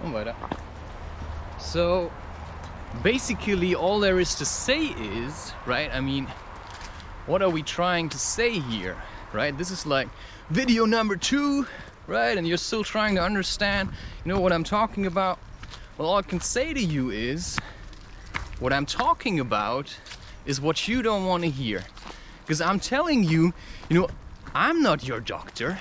Und weiter. So basically all there is to say is, right, I mean, what are we trying to say here, right? This is like video number 2, right? And you're still trying to understand, you know, what I'm talking about. Well, all I can say to you is, what I'm talking about is what you don't want to hear. Because I'm telling you, you know, I'm not your doctor.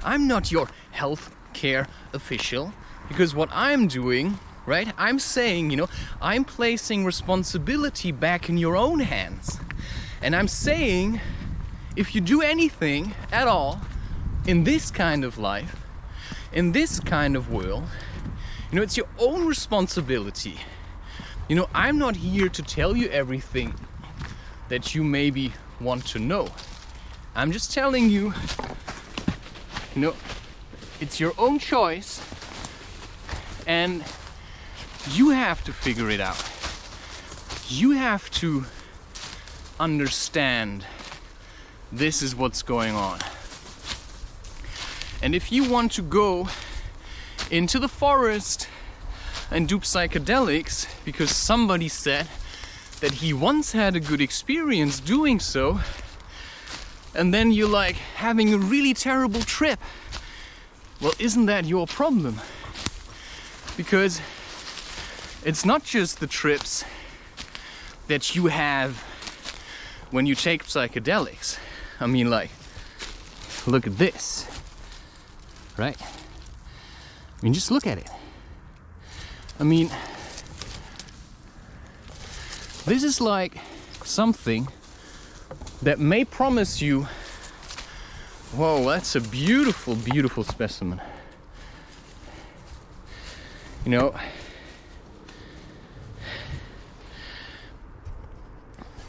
I'm not your health care official. Because what I'm doing, right, I'm saying, you know, I'm placing responsibility back in your own hands. And I'm saying, if you do anything at all in this kind of life, in this kind of world, you know, it's your own responsibility. You know, I'm not here to tell you everything that you maybe want to know. I'm just telling you, you know, it's your own choice and you have to figure it out. You have to understand this is what's going on. And if you want to go into the forest and do psychedelics because somebody said that he once had a good experience doing so, and then you're like having a really terrible trip, well, isn't that your problem? Because it's not just the trips that you have when you take psychedelics. I mean, like, look at this, right? I mean, just look at it. I mean, this is like something that may promise you, whoa, that's a beautiful, beautiful specimen. You know,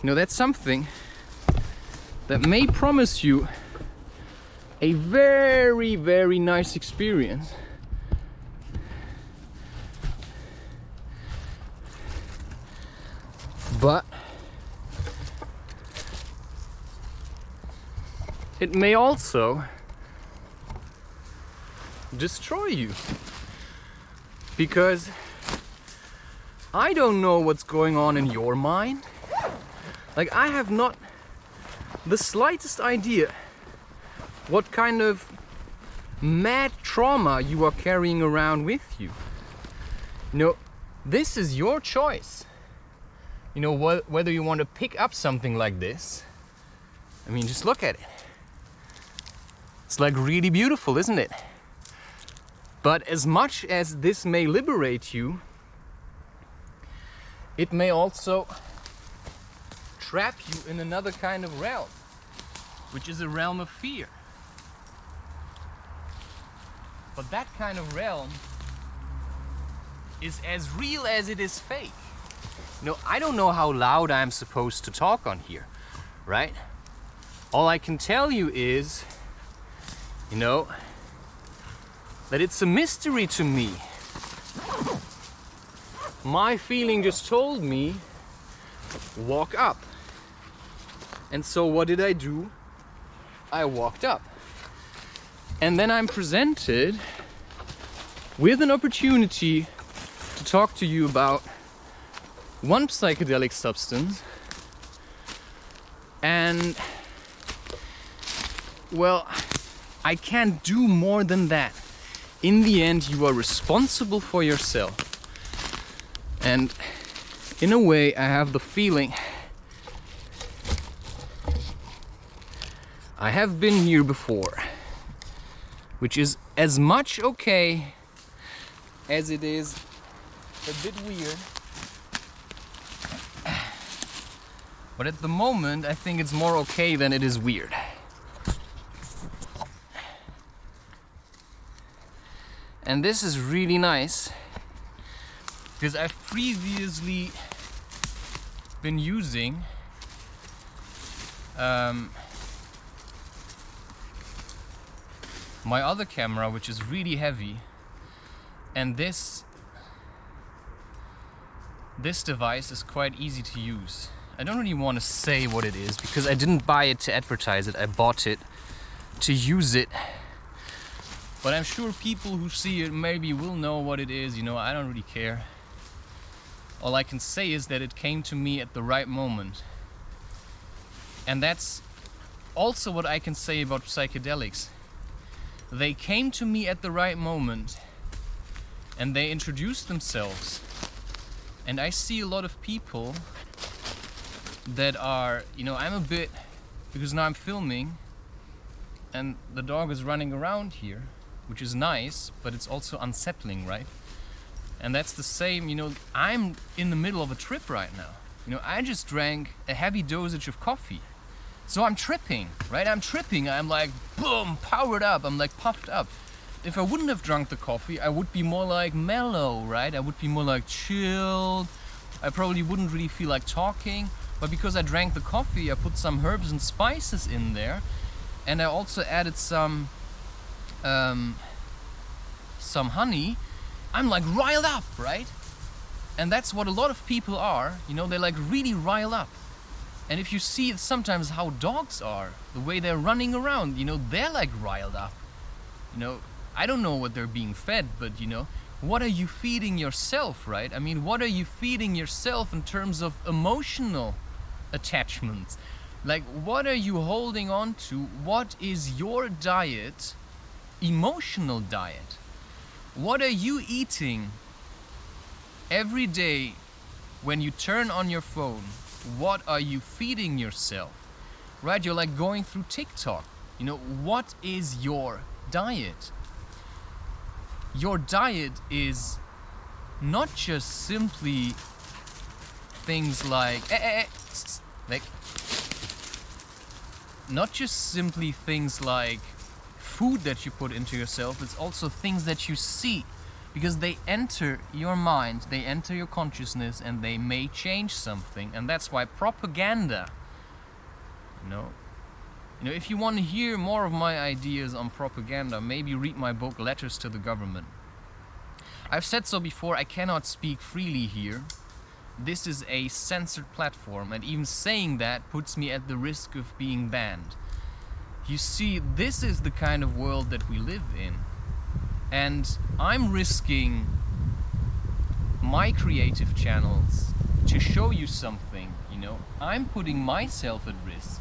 that's something that may promise you a very, very nice experience. But it may also destroy you, because I don't know what's going on in your mind. Like, I have not the slightest idea what kind of mad trauma you are carrying around with you. You know, this is your choice. You know, whether you want to pick up something like this. I mean, just look at it. It's like really beautiful, isn't it? But as much as this may liberate you, it may also trap you in another kind of realm, which is a realm of fear. But that kind of realm is as real as it is fake. You know, I don't know how loud I'm supposed to talk on here, right? All I can tell you is, you know, that it's a mystery to me. My feeling just told me, walk up. And so what did I do? I walked up. And then I'm presented with an opportunity to talk to you about one psychedelic substance, and well, I can't do more than that. In the end, you are responsible for yourself. And in a way, I have the feeling I have been here before, which is as much okay as it is a bit weird. But at the moment, I think it's more okay than it is weird. And this is really nice, because I've previously been using my other camera, which is really heavy, and this device is quite easy to use. I don't really want to say what it is, because I didn't buy it to advertise it. I bought it to use it But I'm sure people who see it maybe will know what it is, you know, I don't really care. All I can say is that it came to me at the right moment. And that's also what I can say about psychedelics. They came to me at the right moment and they introduced themselves. And I see a lot of people that are, you know, I'm a bit, because now I'm filming and the dog is running around here, which is nice, but it's also unsettling, right? And that's the same, you know, I'm in the middle of a trip right now. You know, I just drank a heavy dosage of coffee. So I'm tripping, right? I'm tripping, I'm like, boom, powered up, I'm like puffed up. If I wouldn't have drunk the coffee, I would be more like mellow, right? I would be more like chilled. I probably wouldn't really feel like talking. But because I drank the coffee, I put some herbs and spices in there. And I also added some honey. I'm like riled up, right? And that's what a lot of people are, you know, they're like really riled up. And if you see sometimes how dogs are, the way they're running around, you know, they're like riled up. You know, I don't know what they're being fed, but you know, what are you feeding yourself, right? I mean, what are you feeding yourself in terms of emotional attachments? Like, what are you holding on to? What is your diet, emotional diet? What are you eating every day when you turn on your phone? What are you feeding yourself? Right? You're like going through TikTok. You know, what is your diet? Your diet is not just simply things like not just simply things like food that you put into yourself, it's also things that you see, because they enter your mind, they enter your consciousness, and they may change something. And that's why propaganda, you know, if you want to hear more of my ideas on propaganda, maybe read my book Letters to the Government. I've said so before, I cannot speak freely here. This is a censored platform, and even saying that puts me at the risk of being banned. You see, this is the kind of world that we live in. And I'm risking my creative channels to show you something, you know. I'm putting myself at risk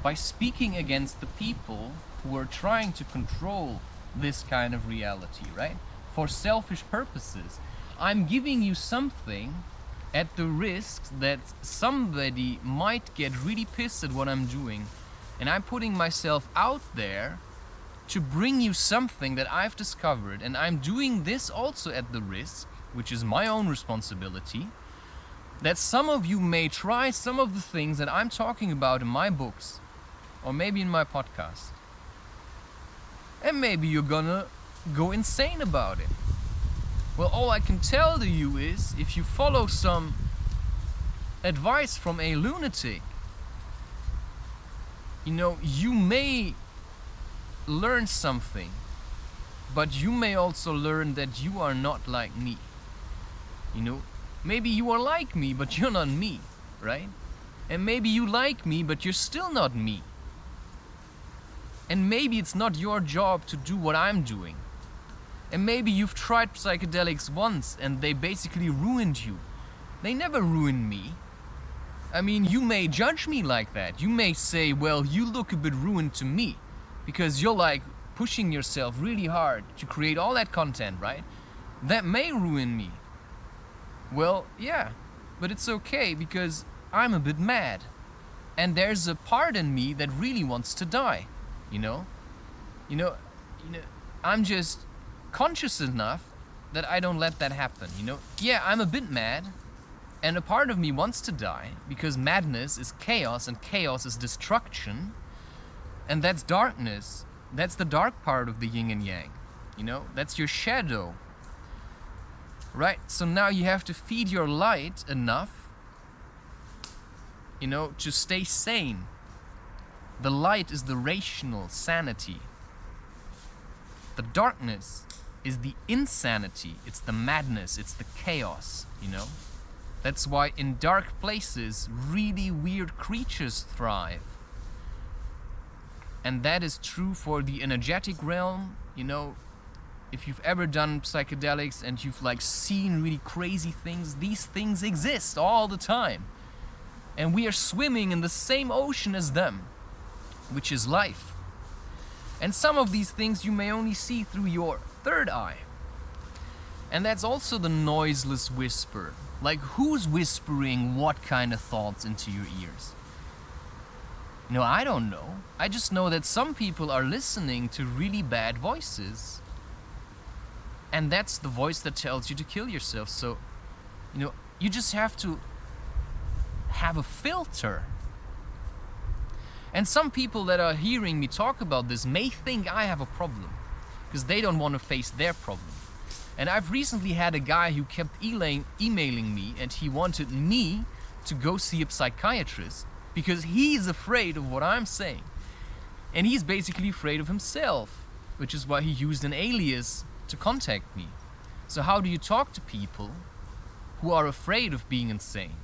by speaking against the people who are trying to control this kind of reality, right? For selfish purposes. I'm giving you something at the risk that somebody might get really pissed at what I'm doing. And I'm putting myself out there to bring you something that I've discovered. And I'm doing this also at the risk, which is my own responsibility, that some of you may try some of the things that I'm talking about in my books, or maybe in my podcast. And maybe you're gonna go insane about it. Well, all I can tell to you is, if you follow some advice from a lunatic, you know, you may learn something, but you may also learn that you are not like me. You know, maybe you are like me, but you're not me, right? And maybe you like me, but you're still not me. And maybe it's not your job to do what I'm doing. And maybe you've tried psychedelics once and they basically ruined you. They never ruined me. I mean, you may judge me like that. You may say, well, you look a bit ruined to me, because you're like pushing yourself really hard to create all that content, right? That may ruin me. Well, yeah, but it's okay, because I'm a bit mad. And there's a part in me that really wants to die, you know? I'm just conscious enough that I don't let that happen, you know? Yeah, I'm a bit mad, and a part of me wants to die, because madness is chaos, and chaos is destruction, and that's darkness. That's the dark part of the yin and yang, you know? That's your shadow, right? So now you have to feed your light enough, you know, to stay sane. The light is the rational sanity. The darkness is the insanity. It's the madness. It's the chaos, you know? That's why in dark places, really weird creatures thrive. And that is true for the energetic realm. You know, if you've ever done psychedelics and you've like seen really crazy things, these things exist all the time. And we are swimming in the same ocean as them, which is life. And some of these things you may only see through your third eye. And that's also the noiseless whisper. Like, who's whispering what kind of thoughts into your ears? No, I don't know. I just know that some people are listening to really bad voices. And that's the voice that tells you to kill yourself. So, you know, you just have to have a filter. And some people that are hearing me talk about this may think I have a problem, because they don't want to face their problem. And I've recently had a guy who kept emailing me, and he wanted me to go see a psychiatrist because he's afraid of what I'm saying. And he's basically afraid of himself, which is why he used an alias to contact me. So how do you talk to people who are afraid of being insane?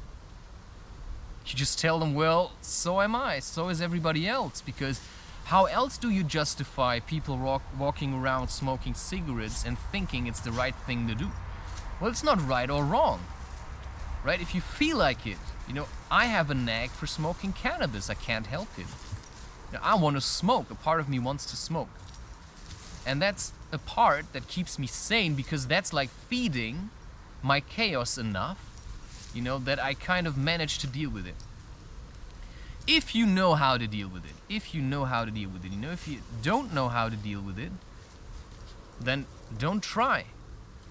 You just tell them, well, so am I, so is everybody else, because how else do you justify people walking around smoking cigarettes and thinking it's the right thing to do? Well, it's not right or wrong, right? If you feel like it, you know, I have a knack for smoking cannabis. I can't help it. You know, I want to smoke. A part of me wants to smoke. And that's a part that keeps me sane, because that's like feeding my chaos enough, you know, that I kind of manage to deal with it. If you know how to deal with it, you know, if you don't know how to deal with it, then don't try.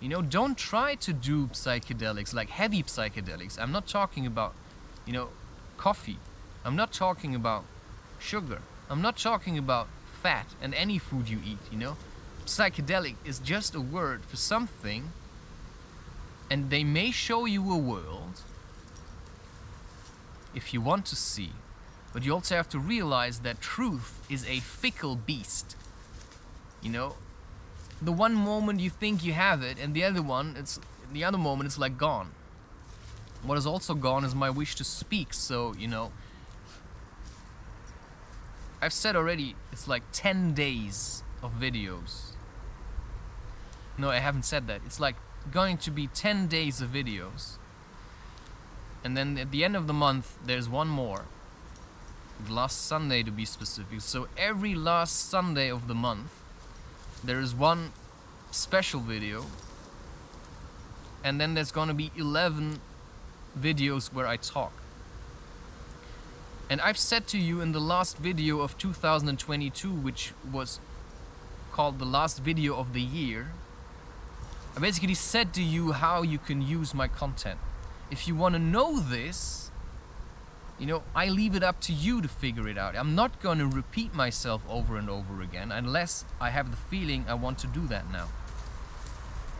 You know, don't try to do psychedelics, like heavy psychedelics. I'm not talking about, you know, coffee. I'm not talking about sugar. I'm not talking about fat and any food you eat, you know. Psychedelic is just a word for something, and they may show you a world if you want to see. But you also have to realize that truth is a fickle beast. You know, the one moment you think you have it, and the other moment it's like gone. What is also gone is my wish to speak. So, you know, I've said already, it's like 10 days of videos. No, I haven't said that. It's like going to be 10 days of videos. And then at the end of the month, there's one more. Last Sunday to be specific. So every last Sunday of the month there is one special video, and then there's gonna be 11 videos where I talk. And I've said to you in the last video of 2022, which was called the last video of the year, I basically said to you how you can use my content. If you want to know this, you know, I leave it up to you to figure it out. I'm not going to repeat myself over and over again unless I have the feeling I want to do that now.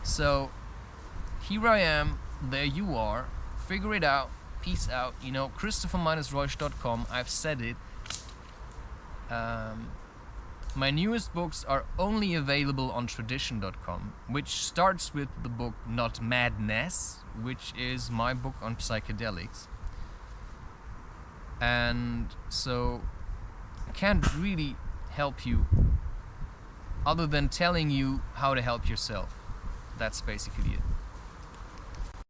So, here I am, there you are, figure it out, peace out. You know, Christopher-Reusch.com, I've said it. My newest books are only available on tradition.com, which starts with the book Not Madness, which is my book on psychedelics. And so I can't really help you other than telling you how to help yourself. That's basically it.